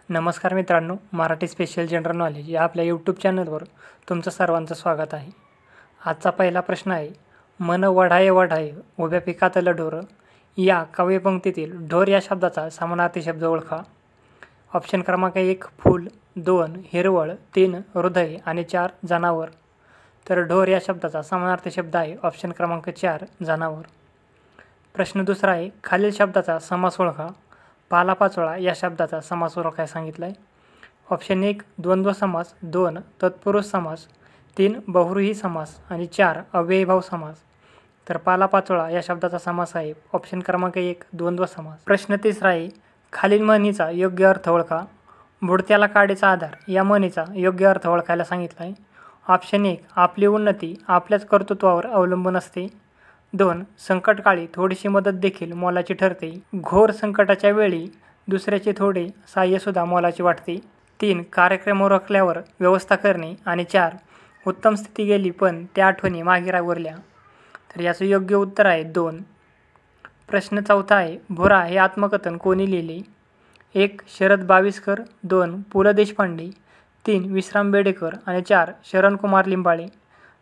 नमस्कार मित्रांनो, Marathi special general knowledge या आपल्या यूट्यूब चॅनलवर तुमचं सर्वांचं स्वागत आहे। आजचा पहिला प्रश्न आहे, मन वढाये वढाये उभ्या पिकातलं ढोर या काव्यपंक्तीतील ढोर या शब्दाचा समानार्थी शब्द ओळखा। ऑप्शन क्रमांक 1 फूल, 2 हिरवळ, 3 हृदय आणि 4 जनावर। तर ढोर या शब्दाचा समानार्थी शब्द आहे ऑप्शन क्रमांक 4 जनावर। प्रश्न दुसरा आहे, खालील शब्दाचा समास ओळखा। पालापाचोळा या शब्दाचा समास ओळखायला सांगितला आहे। ऑप्शन 1 द्वंद्व समास, 2 तत्पुरुष समास, 3 बहुव्रीही समास आणि 4 अव्ययीभाव समास। तर पालापाचोळा या शब्दाचा समास आहे ऑप्शन क्रमांक 1 द्वंद्व समास। प्रश्न तिसरा आहे, खालील म्हणीचा योग्य अर्थ ओळखा। बुडत्याला काडीचा आधार या म्हणीचा योग्य अर्थ ओळखायला सांगितला आहे। ऑप्शन 1 आपली उन्नती आपल्याच कर्तृत्वावर अवलंबून असते, 2 संकटकाळी थोडीशी मदत देखील मोलाची ठरते, घोर संकटाच्या वेळी दुसऱ्याचे थोडे साह्यसुद्धा मोलाचे वाटते, 3 कार्यक्रम उरकल्यावर व्यवस्था करणे आणि 4 उत्तम स्थिती गेली पण त्या आठवणी मागे उरल्या। तर याचं योग्य उत्तर आहे 2। प्रश्न चौथा आहे, भुरा हे आत्मकथन कोणी लिहिले? 1 शरद बाविस्कर, 2 पु ल देशपांडे, 3 विश्राम बेडेकर आणि 4 शरणकुमार लिंबाळे।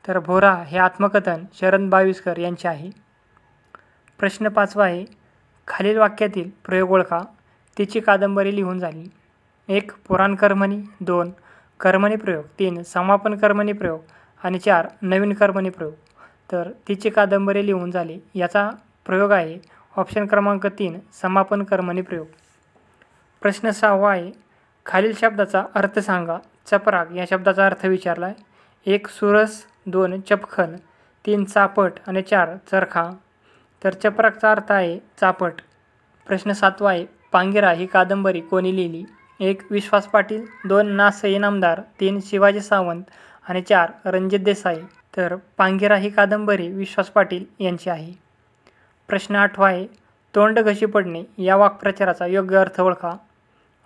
तर भोरा हे आत्मकथन शरद बाविस्कर यांचे आहे। प्रश्न पाचवा आहे, खालील वाक्यातील प्रयोग ओळखा। तिची कादंबरी लिहून झाली। 1 पुराण कर्मणी, 2 कर्मणी प्रयोग, 3 समापन कर्मणी प्रयोग आणि 4 नवीन कर्मणी प्रयोग। तर तिची कादंबरी लिहून झाली याचा प्रयोग आहे ऑप्शन क्रमांक 3 समापन कर्मणी प्रयोग। प्रश्न सहावा आहे, खालील शब्दाचा अर्थ सांगा। चपराक या शब्दाचा अर्थ विचारला आहे। 1 सुरस, 2 चपखल, 3 चापट आणि 4 चरखा। तर चपराकचा अर्थ आहे चापट। प्रश्न सातवा आहे, पांगिरा ही कादंबरी कोणी लिहिली? 1 विश्वास पाटील, 2 ना. स. इनामदार, 3 शिवाजी सावंत आणि 4 रणजित देसाई। तर पांगिरा ही कादंबरी विश्वास पाटील यांची आहे। प्रश्न आठवा आहे, तोंड घशी पडणे या वाक्प्रचाराचा योग्य अर्थ ओळखा।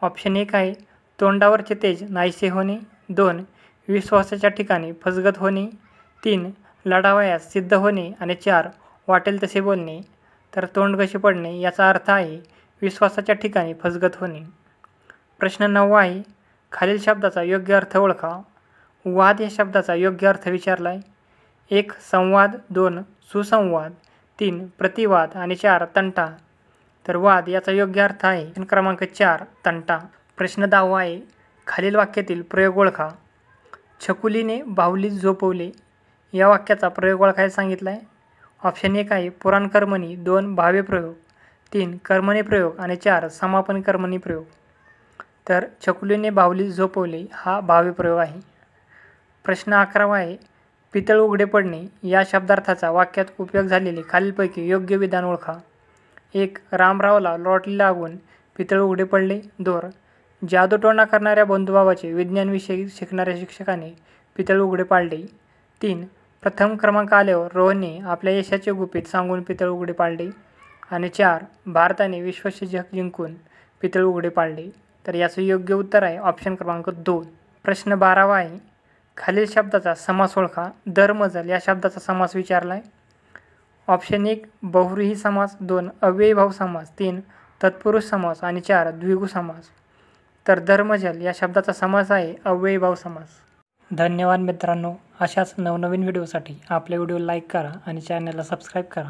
ऑप्शन 1 आहे तोंडावरचे तेज नाहीसे होणे, 2 विश्वासाच्या ठिकाणी फसगत होणे, 3 लढावयास सिद्ध होणे आणि 4 वाटेल तसे बोलणे। तर तोंड घशी पडणे याचा अर्थ आहे विश्वासाच्या ठिकाणी फसगत होणे। प्रश्न 9 आहे, खालील शब्दाचा योग्य अर्थ ओळखा। वाद या शब्दाचा योग्य अर्थ विचारला आहे। 1 संवाद, 2 सुसंवाद, 3 प्रतिवाद आणि 4 तंटा। तर वाद याचा योग्य अर्थ आहे क्रमांक 4 तंटा। प्रश्न 10 आहे, खालील वाक्यातील प्रयोग ओळखा। छकुलीने बाहुलीत झोपवले या वाक्याचा प्रयोग ओळखायला सांगितला आहे। ऑप्शन 1 आहे पुराण कर्मणी, 2 भावे प्रयोग, 3 कर्मणी प्रयोग आणि 4 समापन कर्मणी प्रयोग। तर छकुलीने बाहुलीत झोपवले हा भावे प्रयोग आहे। प्रश्न 11 आहे, पितळ उघडे पडणे या शब्दार्थाचा वाक्यात उपयोग झालेले खालीलपैकी योग्य विधान ओळखा। 1 रामरावला लॉटरी लागून पितळ उघडे पडले, 2 जादूटोणा करणाऱ्या बंधुभावाचे विज्ञानविषयी शिकणाऱ्या शिक्षकाने पितळ उघडे पाडले, 3 प्रथम क्रमांक आल्यावर रोहनने आपल्या यशाचे गुपित सांगून पितळ उघडे पाडले आणि 4 भारताने विश्वचषक जिंकून पितळ उघडे पाडले। तर याचं योग्य उत्तर आहे ऑप्शन क्रमांक 2। प्रश्न 12 आहे, खालील शब्दाचा समास ओळखा। दरमजल या शब्दाचा समास विचारला आहे। ऑप्शन 1 बहुव्रीही समास, 2 अव्ययीभाव समास, 3 तत्पुरुष समास आणि 4 द्विगु समास। तर दरमजल या शब्दाचा समास आहे अव्ययीभाव समास। धन्यवाद मित्रांनो, अशाच नवनवीन व्हिडिओसाठी आपल्या व्हिडिओ लाईक करा आणि चॅनलला सबस्क्राईब करा।